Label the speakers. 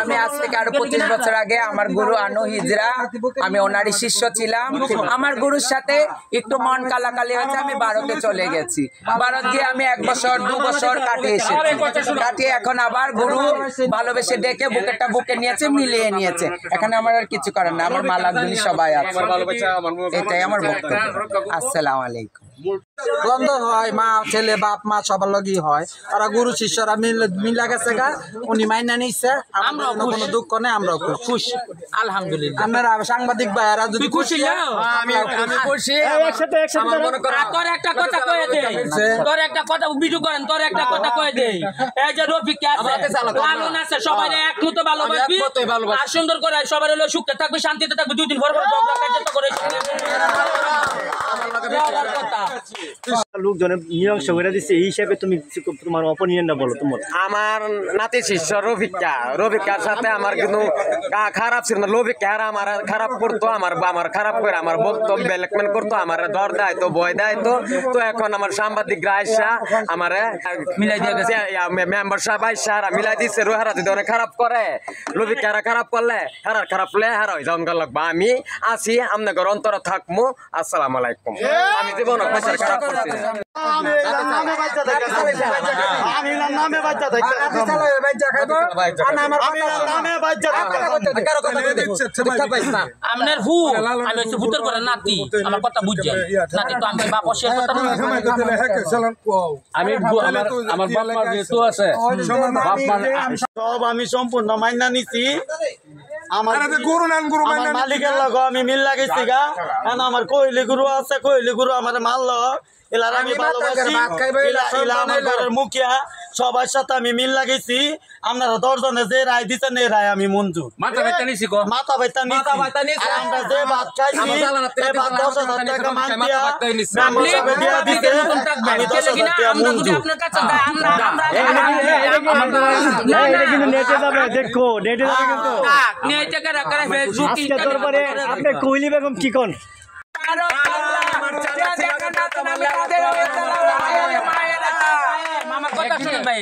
Speaker 1: আমি আজ থেকে আরো 25 বছর আগে আমার গুরু আনু হিজরা, আমি ওনারই শিষ্য ছিলাম। আমার গুরুর সাথে একটু মন কালাকালি হয়েছে, আমি ভারতে চলে গেছি। ভারত গিয়ে আমি 1 বছর 2 বছর কাটিয়ে এখন আবার গুরু ভালোবেসে ডেকে বুকেরটা বুকে নিয়েছে, মিলিয়ে নিয়েছে। এখানে আমার আর কিছু করার না, আমার মালাগুলি সবাই আছে। এটাই আমার বক্তব্য। আসসালামু আলাইকুম।
Speaker 2: দ্বন্দ্ব হয়, মা ছেলে বাপ মা সবার লগই হয়, তারা গুরু শিষ্যরা মিলা গেছে গা, উনি মাইনা নিচ্ছে, আমরা কোনো দুঃখ নেই, আমরা খুশি আলহামদুলিল্লাহ। আপনারা সাংবাদিক ভাইয়েরা যদি খুশি,
Speaker 1: আমি খুশি।
Speaker 3: তোর একটা কথা কয়ে দে, তোর একটা কথা ভিডিও করেন, তোর একটা কথা কয়ে দে। এই যে রফিক আছে, লালন আছে, সবাই এক মতো ভালোবাসবি আর সুন্দর করে সবাই হলো সুখে থাকবে, শান্তিতে থাকবে। 2 দিন পর পর ঝগড়া করে
Speaker 4: লোকজনের মীমাংসা করে দিচ্ছে, এই হিসাবে তুমি তোমার অপিনিয়নটা বলো। তোমার
Speaker 5: আমার নাতি শিষ্য রফিকার সাথে আমার কিন্তু খারাপ ছিল না। রফিকা আমার খারাপ করতো, আমার খারাপ করে আমার বক্তব্য ব্ল্যাকমেল করতো, আমার দর দেয় তো ভয় দেয় তো। এখন আমার সাংবাদিক রায়সা আমার মিলাই দিয়ে গেছে, মেম্বার সাহেব আইসা মিলাই দিচ্ছে। রোহারা যদি অনেক খারাপ করে, রফিকারা খারাপ করলে খারাপ হলে হারা হয়ে যাওয়া লাগবে। আমি আছি, আপনাদের অন্তরে থাকবো। আসসালামু আলাইকুম। আমি জীবন খারাপ করছি না।
Speaker 3: আপনার ভূত আমি হচ্ছে ভূতের করে নাতি, আমার কথা বুঝছে নাতি তো আমি বাপ অস্বীকার করতাম না।
Speaker 6: আমি আমার বাপ মা যেহেতু আছে
Speaker 4: সব আমি সম্পূর্ণ মাইনা নিছি। আমার মালিকের লগ আমি মিল লাগাইছি গা। আমার কইলি গুরু আছে, কইলি গুরু আমার মারল, এলার আমি ভালোবাসি, আমার ঘরের মুখিয়া সবার সাথে আমি মিল লাগাইছি। আপনারা 10 জনে যে রায় দিচ্ছেন এই রায় আমি মঞ্জুর। মাথা বাইতা নিছি, আমরা যে ভাত খাইছি এই ভাত 10,000 টাকা মান দিয়া মেম্বার সাহেব দিয়া দিতে, আমি 10,000 টাকা মঞ্জুর। এটা কিন্তু নেটে যাবে, দেখো নেটে যাবে কিন্তু।
Speaker 3: নেটে করে ফেসবুক
Speaker 4: আজকে তোর পরে আপনি কইলি বেগম কি কোন
Speaker 3: মামা কথা শুনেন ভাই।